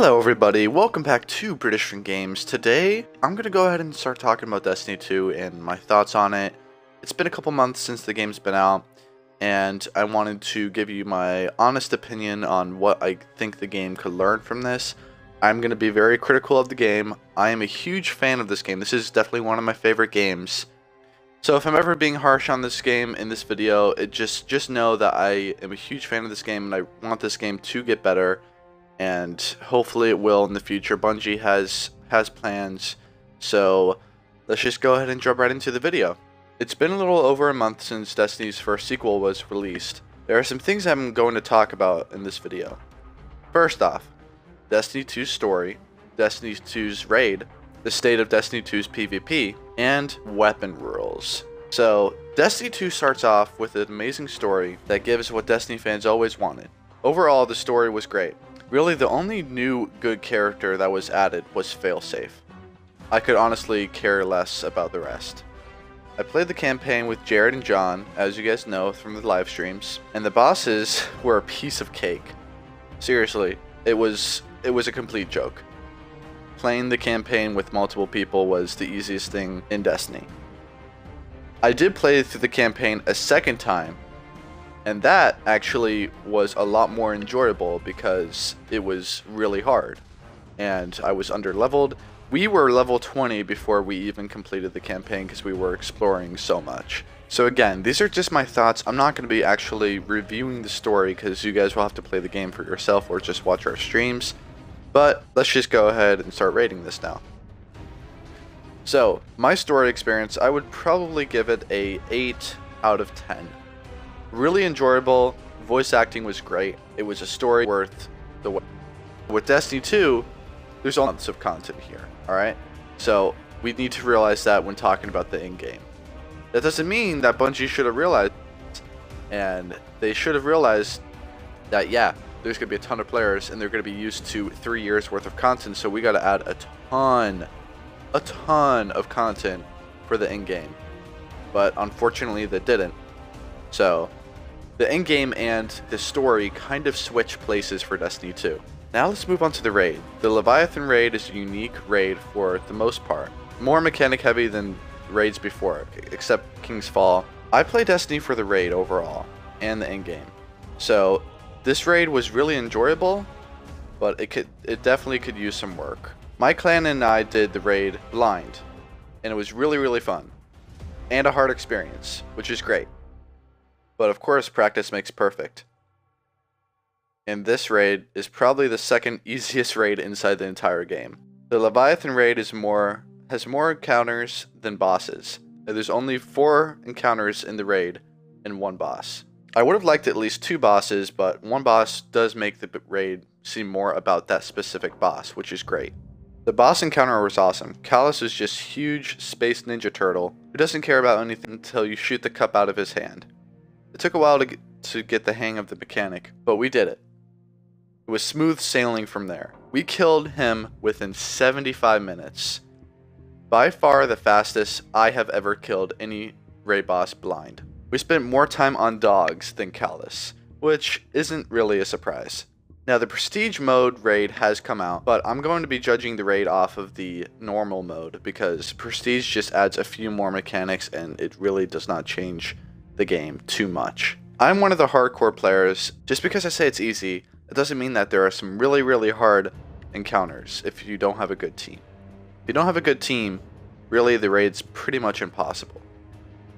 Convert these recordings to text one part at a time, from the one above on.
Hello everybody, welcome back to British Games. Today, I'm going to go ahead and start talking about Destiny 2 and my thoughts on it. It's been a couple months since the game's been out, and I wanted to give you my honest opinion on what I think the game could learn from this. I'm going to be very critical of the game. I am a huge fan of this game. This is definitely one of my favorite games. So if I'm ever being harsh on this game in this video, just know that I am a huge fan of this game and I want this game to get better. And hopefully it will in the future. Bungie has plans, so let's just go ahead and jump right into the video. It's been a little over a month since Destiny's first sequel was released. There are some things I'm going to talk about in this video. First off, Destiny 2's story, Destiny 2's raid, the state of Destiny 2's PvP, and weapon rules. So, Destiny 2 starts off with an amazing story that gives what Destiny fans always wanted. Overall, the story was great. Really, the only new good character that was added was Failsafe. I could honestly care less about the rest. I played the campaign with Jared and John, as you guys know from the live streams, and the bosses were a piece of cake. Seriously, it was a complete joke. Playing the campaign with multiple people was the easiest thing in Destiny. I did play through the campaign a second time, and that actually was a lot more enjoyable because it was really hard. And I was under-leveled. We were level 20 before we even completed the campaign because we were exploring so much. So again, these are just my thoughts. I'm not going to be actually reviewing the story because you guys will have to play the game for yourself or just watch our streams. But let's just go ahead and start rating this now. So, my story experience, I would probably give it a 8 out of 10. Really enjoyable, voice acting was great, it was a story worth the wait. With Destiny 2, there's lots of content here, alright? So, we need to realize that when talking about the in-game. That doesn't mean that Bungie should have realized, and they should have realized that, yeah, there's going to be a ton of players, and they're going to be used to 3 years worth of content, so we got to add a ton of content for the in-game. But unfortunately, they didn't. So, the endgame and the story kind of switch places for Destiny 2. Now let's move on to the raid. The Leviathan raid is a unique raid for the most part. More mechanic heavy than raids before, except King's Fall. I play Destiny for the raid overall, and the endgame. So, this raid was really enjoyable, but it definitely could use some work. My clan and I did the raid blind, and it was really fun. And a hard experience, which is great. But of course, practice makes perfect. And this raid is probably the second easiest raid inside the entire game. The Leviathan raid has more encounters than bosses. There's only 4 encounters in the raid and 1 boss. I would have liked at least 2 bosses, but 1 boss does make the raid seem more about that specific boss, which is great. The boss encounter was awesome. Callus is just huge space ninja turtle who doesn't care about anything until you shoot the cup out of his hand. It took a while to get the hang of the mechanic, but we did it. It was smooth sailing from there. We killed him within 75 minutes. By far the fastest I have ever killed any raid boss blind. We spent more time on dogs than Callus, which isn't really a surprise. Now the Prestige mode raid has come out, but I'm going to be judging the raid off of the normal mode because Prestige just adds a few more mechanics and it really does not change the game too much. I'm one of the hardcore players. Just because I say it's easy, it doesn't mean that there are some really hard encounters if you don't have a good team. If you don't have a good team, really the raid's pretty much impossible.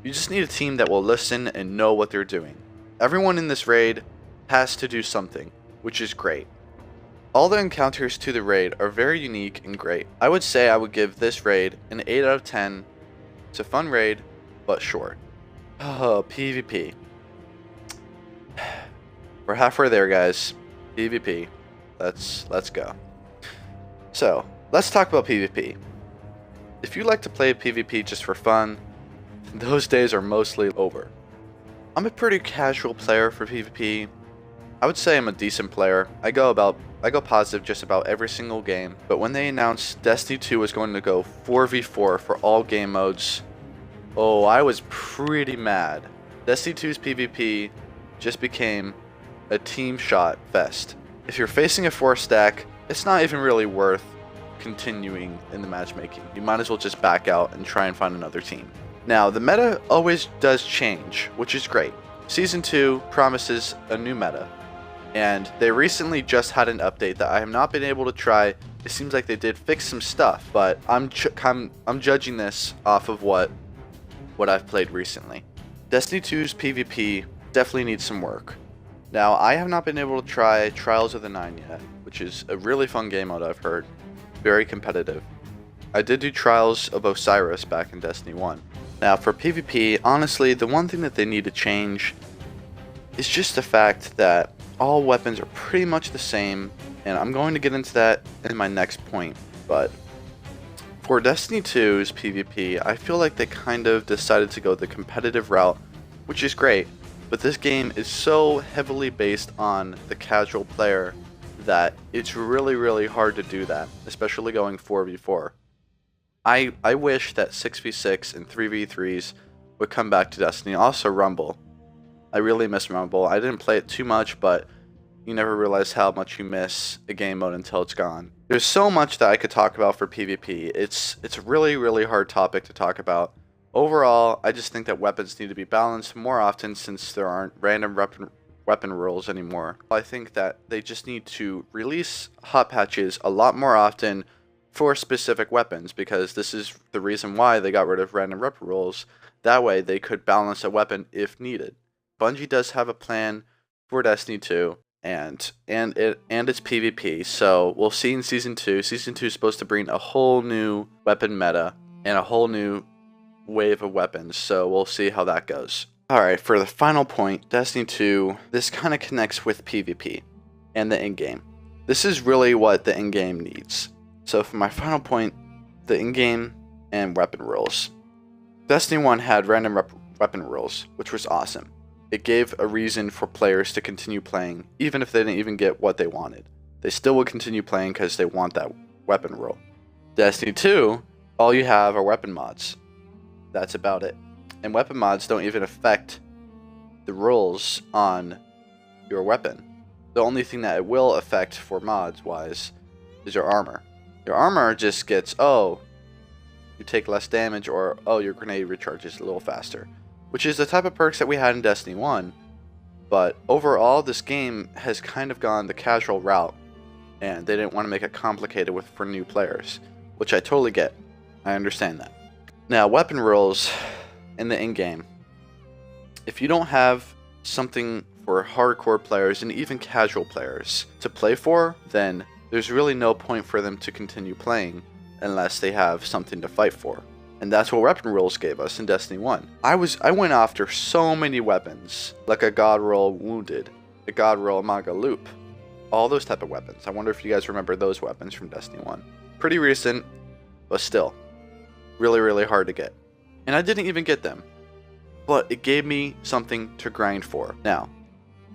You just need a team that will listen and know what they're doing. Everyone in this raid has to do something, which is great. All the encounters to the raid are very unique and great. I would say I would give this raid an 8 out of 10. It's a fun raid, but short. Oh, PvP. We're halfway there, guys. PvP. Let's go. So, let's talk about PvP. If you like to play PvP just for fun, those days are mostly over. I'm a pretty casual player for PvP. I would say I'm a decent player. I go positive just about every single game, but when they announced Destiny 2 was going to go 4v4 for all game modes, oh, I was pretty mad. Destiny 2's PvP just became a team shot fest. If you're facing a 4 stack, it's not even really worth continuing in the matchmaking. You might as well just back out and try and find another team. Now, the meta always does change, which is great. Season 2 promises a new meta, and they recently just had an update that I have not been able to try. It seems like they did fix some stuff, but I'm judging this off of what I've played recently. Destiny 2's PvP definitely needs some work. Now, I have not been able to try Trials of the Nine yet, which is a really fun game mode I've heard. Very competitive. I did do Trials of Osiris back in Destiny 1. Now, for PvP, honestly, the one thing that they need to change is just the fact that all weapons are pretty much the same, and I'm going to get into that in my next point. But for Destiny 2's PvP, I feel like they kind of decided to go the competitive route, which is great, but this game is so heavily based on the casual player that it's really hard to do that, especially going 4v4. I wish that 6v6 and 3v3s would come back to Destiny. Also Rumble. I really miss Rumble. I didn't play it too much, but you never realize how much you miss a game mode until it's gone. There's so much that I could talk about for PvP. It's a really hard topic to talk about. Overall, I just think that weapons need to be balanced more often since there aren't random weapon rules anymore. I think that they just need to release hot patches a lot more often for specific weapons, because this is the reason why they got rid of random weapon rules. That way they could balance a weapon if needed. Bungie does have a plan for Destiny 2 and its PvP, so we'll see in Season 2. Season 2 is supposed to bring a whole new weapon meta and a whole new wave of weapons, so we'll see how that goes. Alright, for the final point, Destiny 2, this kind of connects with PvP and the in-game. This is really what the in-game needs. So for my final point, the in-game and weapon rules. Destiny 1 had random weapon rules, which was awesome. It gave a reason for players to continue playing, even if they didn't even get what they wanted. They still would continue playing because they want that weapon rule. Destiny 2, all you have are weapon mods. That's about it. And weapon mods don't even affect the rules on your weapon. The only thing that it will affect for mods wise is your armor. Your armor just gets, oh, you take less damage, or oh, your grenade recharges a little faster, which is the type of perks that we had in Destiny 1. But overall, this game has kind of gone the casual route, and they didn't want to make it complicated for new players, which I totally get. I understand that. Now, weapon rules in the in-game. If you don't have something for hardcore players and even casual players to play for, then there's really no point for them to continue playing unless they have something to fight for. And that's what weapon rules gave us in Destiny 1. I went after so many weapons, like a God Roll Wounded, a God Roll Maga Loop, all those type of weapons. I wonder if you guys remember those weapons from Destiny 1. Pretty recent, but still, really hard to get. And I didn't even get them, but it gave me something to grind for. Now,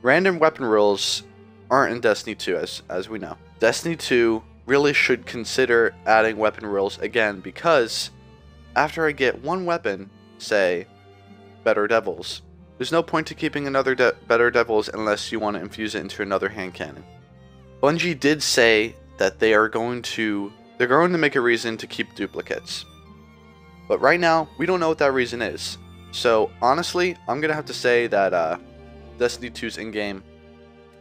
random weapon rules aren't in Destiny 2 as we know. Destiny 2 really should consider adding weapon rules again, because after I get one weapon, say, Better Devils, there's no point to keeping another Better Devils unless you want to infuse it into another hand cannon. Bungie did say that they're going to make a reason to keep duplicates. But right now, we don't know what that reason is. So honestly, I'm going to have to say that Destiny 2's in-game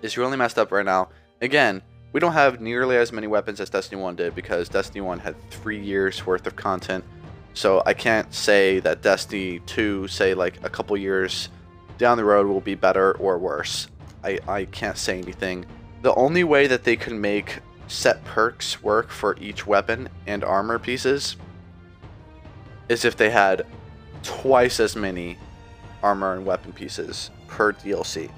is really messed up right now. Again, we don't have nearly as many weapons as Destiny 1 did, because Destiny 1 had 3 years worth of content. So I can't say that Destiny 2, say like a couple years down the road, will be better or worse. I can't say anything. The only way that they can make set perks work for each weapon and armor pieces is if they had twice as many armor and weapon pieces per DLC.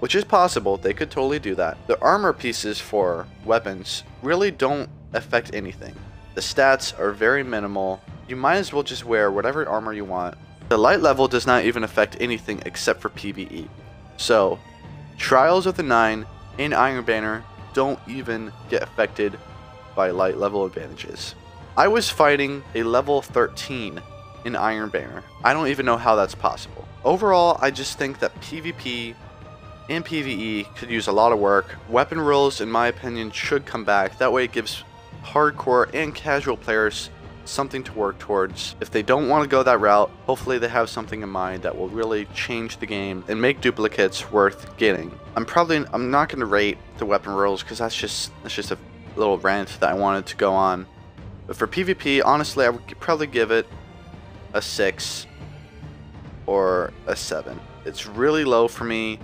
Which is possible, they could totally do that. The armor pieces for weapons really don't affect anything. The stats are very minimal. You might as well just wear whatever armor you want. The light level does not even affect anything except for PvE. So, Trials of the Nine and Iron Banner don't even get affected by light level advantages. I was fighting a level 13 in Iron Banner. I don't even know how that's possible. Overall, I just think that PvP and PvE could use a lot of work. Weapon rules, in my opinion, should come back. That way it gives hardcore and casual players something to work towards. If they don't want to go that route, hopefully they have something in mind that will really change the game and make duplicates worth getting. I'm not going to rate the weapon rules because that's just a little rant that I wanted to go on. But for PvP, honestly, I would probably give it a 6 or a 7. It's really low for me.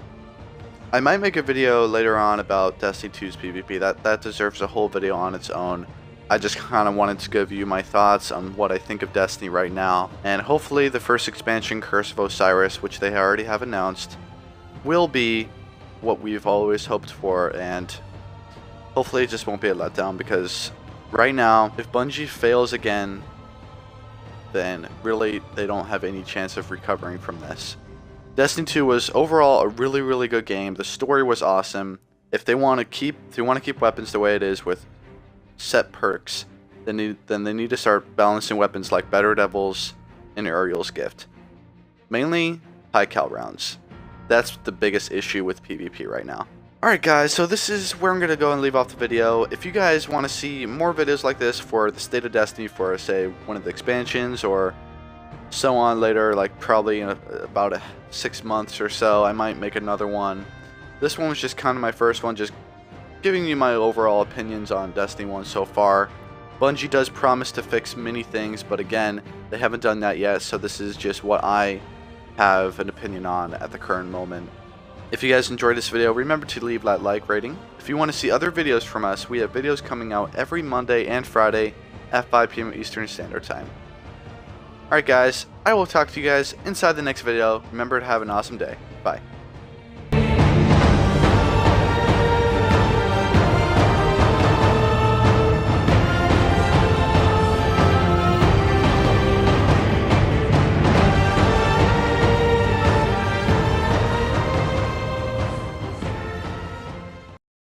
I might make a video later on about Destiny 2's PvP. That deserves a whole video on its own. I just kind of wanted to give you my thoughts on what I think of Destiny right now. And hopefully the first expansion, Curse of Osiris, which they already have announced, will be what we've always hoped for. And hopefully it just won't be a letdown, because right now, if Bungie fails again, then really they don't have any chance of recovering from this. Destiny 2 was overall a really good game. The story was awesome. If they want to keep weapons the way it is with set perks, then they need to start balancing weapons like Better Devils and Ariel's Gift. Mainly high cal rounds. That's the biggest issue with PvP right now. Alright guys, so this is where I'm going to go and leave off the video. If you guys want to see more videos like this for the State of Destiny, for say one of the expansions or so on later, like probably in about 6 months or so, I might make another one. This one was just kind of my first one, just giving you my overall opinions on Destiny 1 so far. Bungie does promise to fix many things, but again, they haven't done that yet, so this is just what I have an opinion on at the current moment. If you guys enjoyed this video, remember to leave that like rating. If you want to see other videos from us, we have videos coming out every Monday and Friday at 5 PM Eastern Standard Time. Alright guys, I will talk to you guys inside the next video. Remember to have an awesome day. Bye.